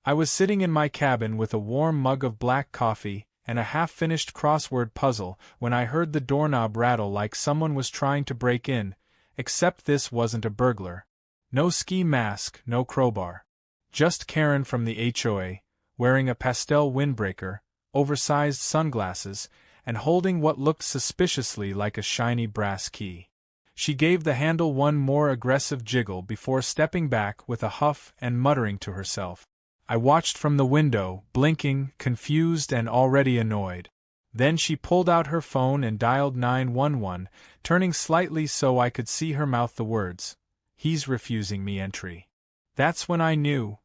I was sitting in my cabin with a warm mug of black coffee and a half-finished crossword puzzle when I heard the doorknob rattle like someone was trying to break in, except this wasn't a burglar. No ski mask, no crowbar. Just Karen from the HOA, wearing a pastel windbreaker, oversized sunglasses, and holding what looked suspiciously like a shiny brass key. She gave the handle one more aggressive jiggle before stepping back with a huff and muttering to herself. I watched from the window, blinking, confused and already annoyed. Then she pulled out her phone and dialed 911, turning slightly so I could see her mouth the words, "He's refusing me entry." That's when I knew.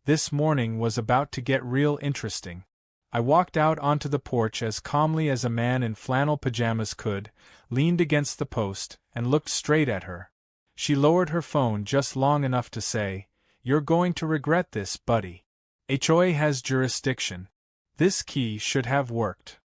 This morning was about to get real interesting. I walked out onto the porch as calmly as a man in flannel pajamas could, leaned against the post, and looked straight at her. She lowered her phone just long enough to say, "You're going to regret this, buddy. HOA has jurisdiction. This key should have worked."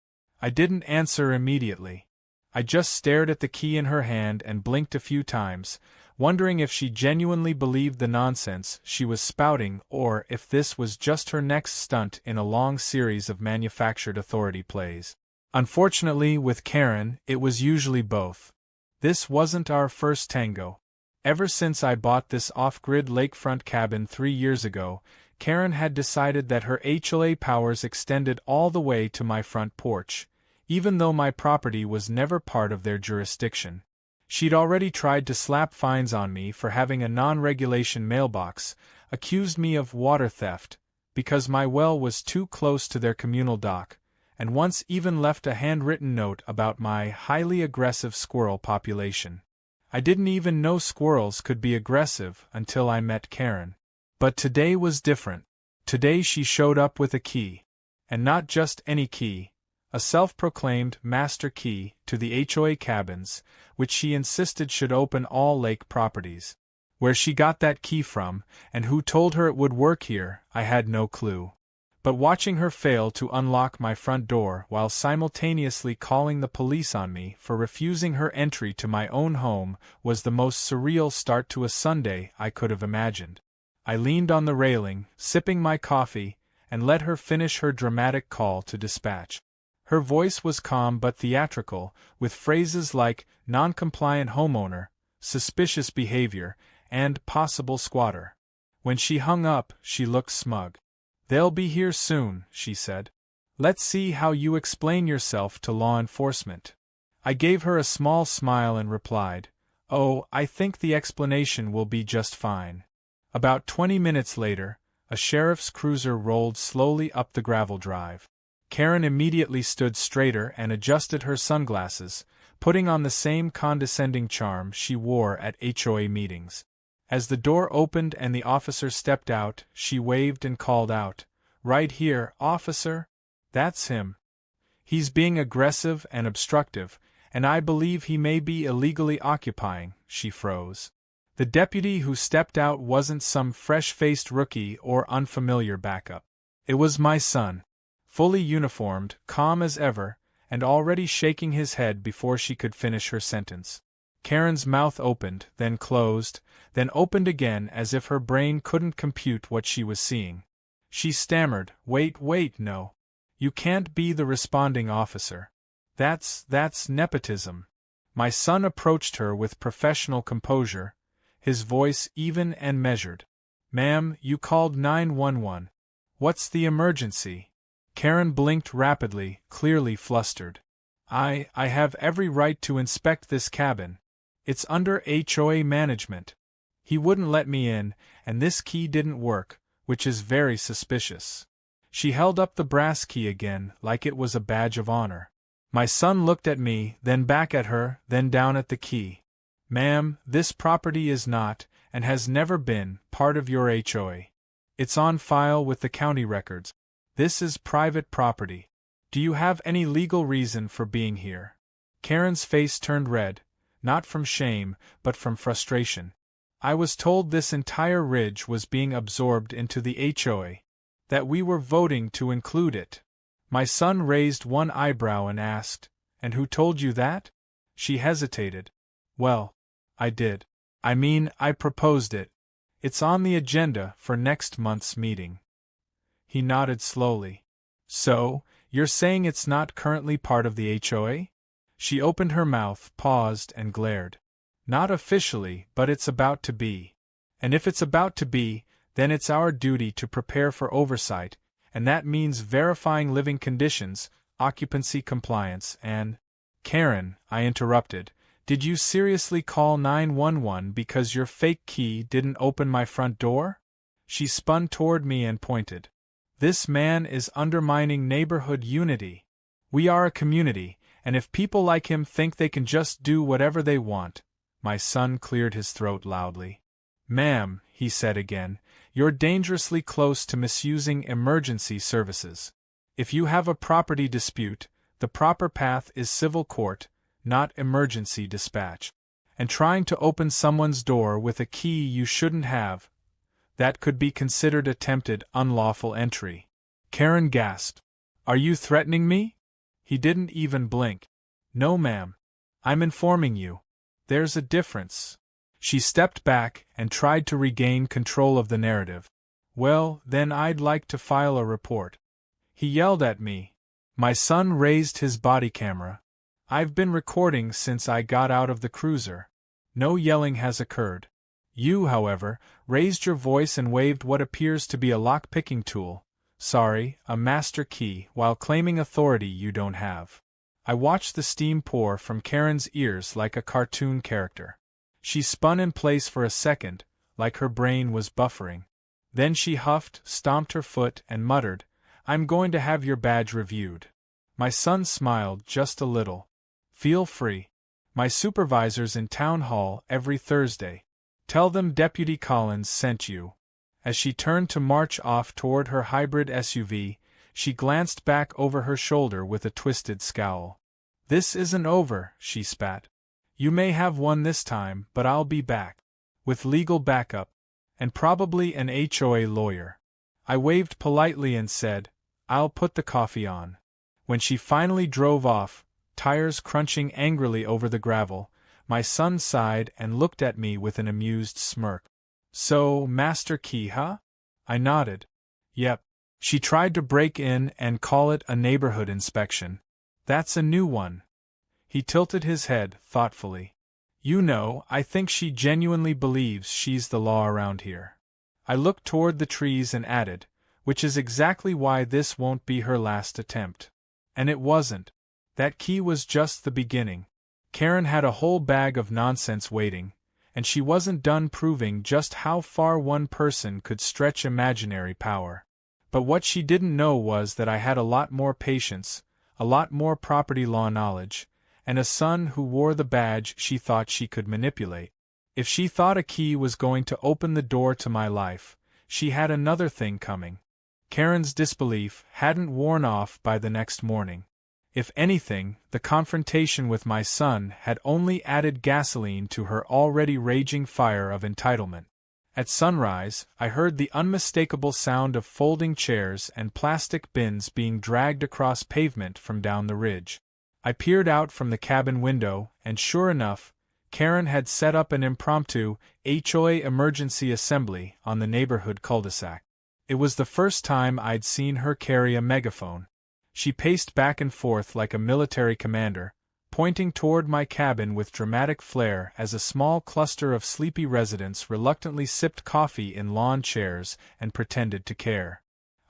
I didn't answer immediately. I just stared at the key in her hand and blinked a few times, wondering if she genuinely believed the nonsense she was spouting or if this was just her next stunt in a long series of manufactured authority plays. Unfortunately, with Karen, it was usually both. This wasn't our first tango. Ever since I bought this off-grid lakefront cabin 3 years ago, Karen had decided that her HOA powers extended all the way to my front porch, even though my property was never part of their jurisdiction. She'd already tried to slap fines on me for having a non-regulation mailbox, accused me of water theft, because my well was too close to their communal dock, and once even left a handwritten note about my highly aggressive squirrel population. I didn't even know squirrels could be aggressive until I met Karen. But today was different. Today she showed up with a key. And not just any key. A self-proclaimed master key to the HOA cabins, which she insisted should open all lake properties. Where she got that key from, and who told her it would work here, I had no clue. But watching her fail to unlock my front door while simultaneously calling the police on me for refusing her entry to my own home was the most surreal start to a Sunday I could have imagined. I leaned on the railing, sipping my coffee, and let her finish her dramatic call to dispatch. Her voice was calm but theatrical, with phrases like non-compliant homeowner, suspicious behavior, and possible squatter. When she hung up, she looked smug. "They'll be here soon," she said. "Let's see how you explain yourself to law enforcement." I gave her a small smile and replied, "Oh, I think the explanation will be just fine." About 20 minutes later, a sheriff's cruiser rolled slowly up the gravel drive. Karen immediately stood straighter and adjusted her sunglasses, putting on the same condescending charm she wore at HOA meetings. As the door opened and the officer stepped out, she waved and called out, "Right here, officer. That's him. He's being aggressive and obstructive, and I believe he may be illegally occupying." She froze. The deputy who stepped out wasn't some fresh-faced rookie or unfamiliar backup. It was my son. Fully uniformed, calm as ever, and already shaking his head before she could finish her sentence. Karen's mouth opened, then closed, then opened again as if her brain couldn't compute what she was seeing. She stammered, wait, no. You can't be the responding officer. That's nepotism." My son approached her with professional composure, his voice even and measured. "Ma'am, you called 911. What's the emergency?" Karen blinked rapidly, clearly flustered. I have every right to inspect this cabin. It's under HOA management. He wouldn't let me in, and this key didn't work, which is very suspicious." She held up the brass key again, like it was a badge of honor. My son looked at me, then back at her, then down at the key. "Ma'am, this property is not, and has never been, part of your HOA. It's on file with the county records. This is private property. Do you have any legal reason for being here?" Karen's face turned red, not from shame, but from frustration. "I was told this entire ridge was being absorbed into the HOA, that we were voting to include it." My son raised one eyebrow and asked, "And who told you that?" She hesitated. "Well, I did. I mean, I proposed it. It's on the agenda for next month's meeting." He nodded slowly. So, you're saying it's not currently part of the HOA? She opened her mouth, paused, and glared. Not officially, but it's about to be. And if it's about to be, then it's our duty to prepare for oversight, and that means verifying living conditions, occupancy compliance, and… Karen, I interrupted, did you seriously call 911 because your fake key didn't open my front door? She spun toward me and pointed. This man is undermining neighborhood unity. We are a community, and if people like him think they can just do whatever they want… My son cleared his throat loudly. Ma'am, he said again, you're dangerously close to misusing emergency services. If you have a property dispute, the proper path is civil court, not emergency dispatch. And trying to open someone's door with a key you shouldn't have, that could be considered attempted unlawful entry. Karen gasped. Are you threatening me? He didn't even blink. No, ma'am. I'm informing you. There's a difference. She stepped back and tried to regain control of the narrative. Well, then I'd like to file a report. He yelled at me. My son raised his body camera. I've been recording since I got out of the cruiser. No yelling has occurred. You, however, raised your voice and waved what appears to be a lock-picking tool. Sorry, a master key, while claiming authority you don't have. I watched the steam pour from Karen's ears like a cartoon character. She spun in place for a second, like her brain was buffering. Then she huffed, stomped her foot, and muttered, I'm going to have your badge reviewed. My son smiled just a little. Feel free. My supervisor's in town hall every Thursday. Tell them Deputy Collins sent you. As she turned to march off toward her hybrid SUV, she glanced back over her shoulder with a twisted scowl. This isn't over, she spat. You may have won this time, but I'll be back. With legal backup. And probably an HOA lawyer. I waved politely and said, I'll put the coffee on. When she finally drove off, tires crunching angrily over the gravel, my son sighed and looked at me with an amused smirk. So, master key, huh? I nodded. Yep. She tried to break in and call it a neighborhood inspection. That's a new one. He tilted his head, thoughtfully. You know, I think she genuinely believes she's the law around here. I looked toward the trees and added, which is exactly why this won't be her last attempt. And it wasn't. That key was just the beginning. Karen had a whole bag of nonsense waiting, and she wasn't done proving just how far one person could stretch imaginary power. But what she didn't know was that I had a lot more patience, a lot more property law knowledge, and a son who wore the badge she thought she could manipulate. If she thought a key was going to open the door to my life, she had another thing coming. Karen's disbelief hadn't worn off by the next morning. If anything, the confrontation with my son had only added gasoline to her already raging fire of entitlement. At sunrise, I heard the unmistakable sound of folding chairs and plastic bins being dragged across pavement from down the ridge. I peered out from the cabin window, and sure enough, Karen had set up an impromptu HOA emergency assembly on the neighborhood cul-de-sac. It was the first time I'd seen her carry a megaphone. She paced back and forth like a military commander, pointing toward my cabin with dramatic flair as a small cluster of sleepy residents reluctantly sipped coffee in lawn chairs and pretended to care.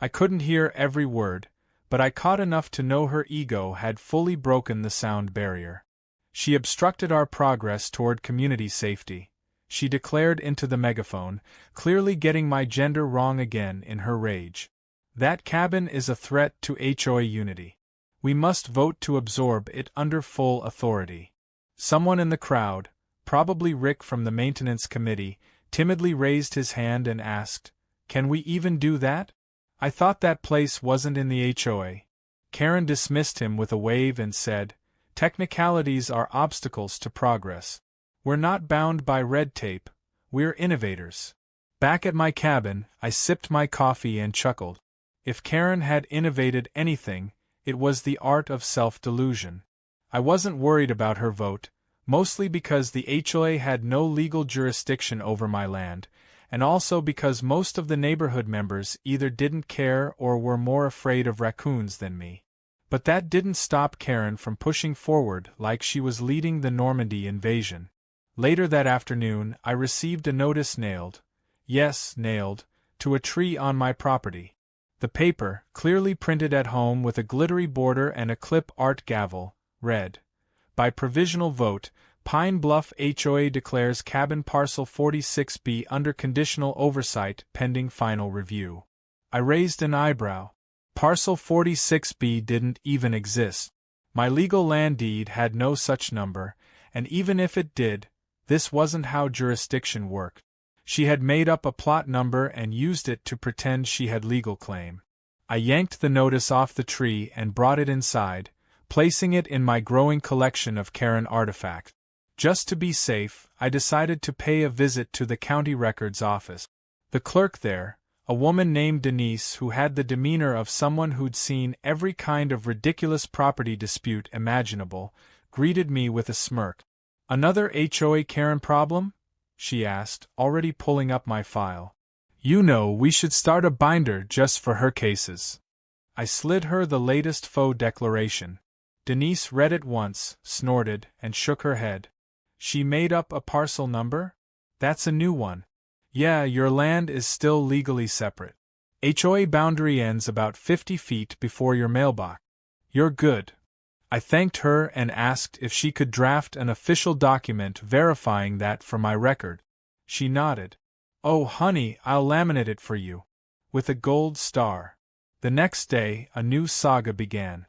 I couldn't hear every word, but I caught enough to know her ego had fully broken the sound barrier. She obstructed our progress toward community safety, she declared into the megaphone, clearly getting my gender wrong again in her rage. That cabin is a threat to HOA unity. We must vote to absorb it under full authority. Someone in the crowd, probably Rick from the maintenance committee, timidly raised his hand and asked, "Can we even do that? I thought that place wasn't in the HOA." Karen dismissed him with a wave and said, "Technicalities are obstacles to progress. We're not bound by red tape, we're innovators." Back at my cabin, I sipped my coffee and chuckled. If Karen had innovated anything, it was the art of self-delusion. I wasn't worried about her vote, mostly because the HOA had no legal jurisdiction over my land, and also because most of the neighborhood members either didn't care or were more afraid of raccoons than me. But that didn't stop Karen from pushing forward like she was leading the Normandy invasion. Later that afternoon, I received a notice nailed, yes, nailed, to a tree on my property. The paper, clearly printed at home with a glittery border and a clip art gavel, read, "By provisional vote, Pine Bluff HOA declares cabin parcel 46B under conditional oversight pending final review." I raised an eyebrow. Parcel 46B didn't even exist. My legal land deed had no such number, and even if it did, this wasn't how jurisdiction worked. She had made up a plot number and used it to pretend she had legal claim. I yanked the notice off the tree and brought it inside, placing it in my growing collection of Karen artifacts. Just to be safe, I decided to pay a visit to the county records office. The clerk there, a woman named Denise who had the demeanor of someone who'd seen every kind of ridiculous property dispute imaginable, greeted me with a smirk. "Another HOA Karen problem?" she asked, already pulling up my file. "You know, we should start a binder just for her cases." I slid her the latest faux declaration. Denise read it once, snorted, and shook her head. "She made up a parcel number? That's a new one." "Yeah, your land is still legally separate. HOA boundary ends about 50 feet before your mailbox. You're good." I thanked her and asked if she could draft an official document verifying that for my record. She nodded. "Oh, honey, I'll laminate it for you. With a gold star." The next day, a new saga began.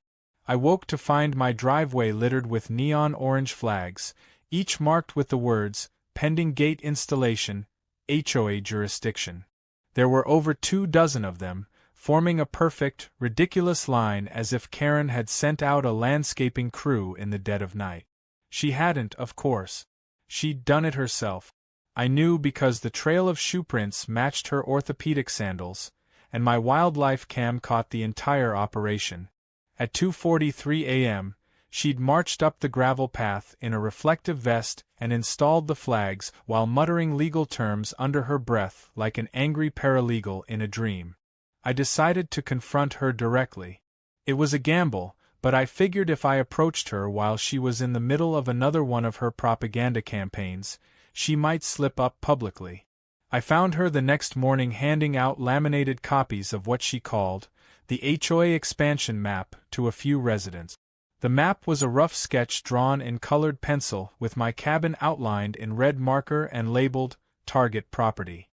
I woke to find my driveway littered with neon orange flags, each marked with the words, "Pending gate installation, HOA jurisdiction." There were over 24 of them, forming a perfect, ridiculous line as if Karen had sent out a landscaping crew in the dead of night. She hadn't, of course. She'd done it herself. I knew because the trail of shoe prints matched her orthopedic sandals, and my wildlife cam caught the entire operation. At 2:43 a.m., she'd marched up the gravel path in a reflective vest and installed the flags while muttering legal terms under her breath like an angry paralegal in a dream. I decided to confront her directly. It was a gamble, but I figured if I approached her while she was in the middle of another one of her propaganda campaigns, she might slip up publicly. I found her the next morning handing out laminated copies of what she called the HOA expansion map to a few residents. The map was a rough sketch drawn in colored pencil with my cabin outlined in red marker and labeled Target Property.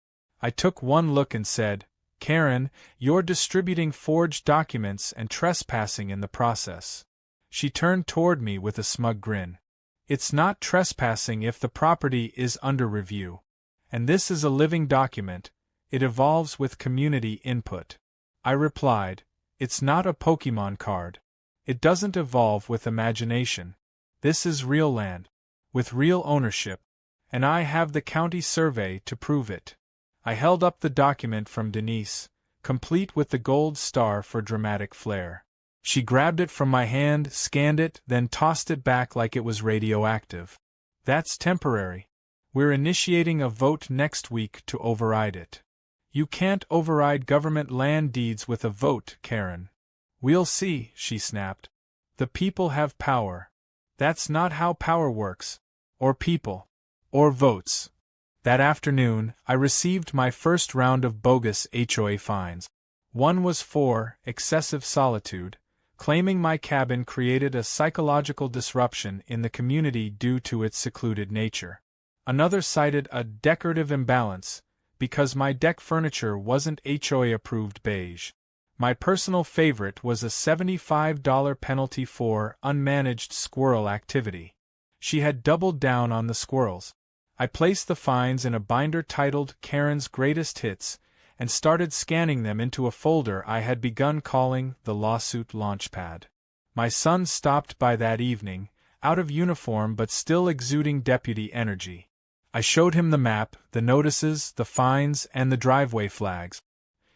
I took one look and said, "Karen, you're distributing forged documents and trespassing in the process." She turned toward me with a smug grin. "It's not trespassing if the property is under review. And this is a living document, it evolves with community input." I replied, "It's not a Pokemon card. It doesn't evolve with imagination. This is real land, with real ownership, and I have the county survey to prove it." I held up the document from Denise, complete with the gold star for dramatic flair. She grabbed it from my hand, scanned it, then tossed it back like it was radioactive. "That's temporary. We're initiating a vote next week to override it." "You can't override government land deeds with a vote, Karen." "We'll see," she snapped. "The people have power. That's not how power works. Or people. Or votes." That afternoon, I received my first round of bogus HOA fines. One was for excessive solitude, claiming my cabin created a psychological disruption in the community due to its secluded nature. Another cited a decorative imbalance, because my deck furniture wasn't HOA-approved beige. My personal favorite was a $75 penalty for unmanaged squirrel activity. She had doubled down on the squirrels. I placed the fines in a binder titled Karen's Greatest Hits and started scanning them into a folder I had begun calling the Lawsuit Launchpad. My son stopped by that evening, out of uniform but still exuding deputy energy. I showed him the map, the notices, the fines, and the driveway flags.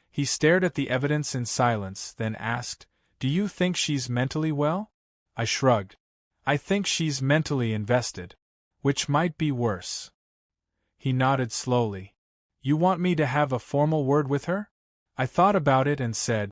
He stared at the evidence in silence, then asked, "Do you think she's mentally well?" I shrugged. "I think she's mentally invested. Which might be worse." He nodded slowly. You want me to have a formal word with her? I thought about it and said,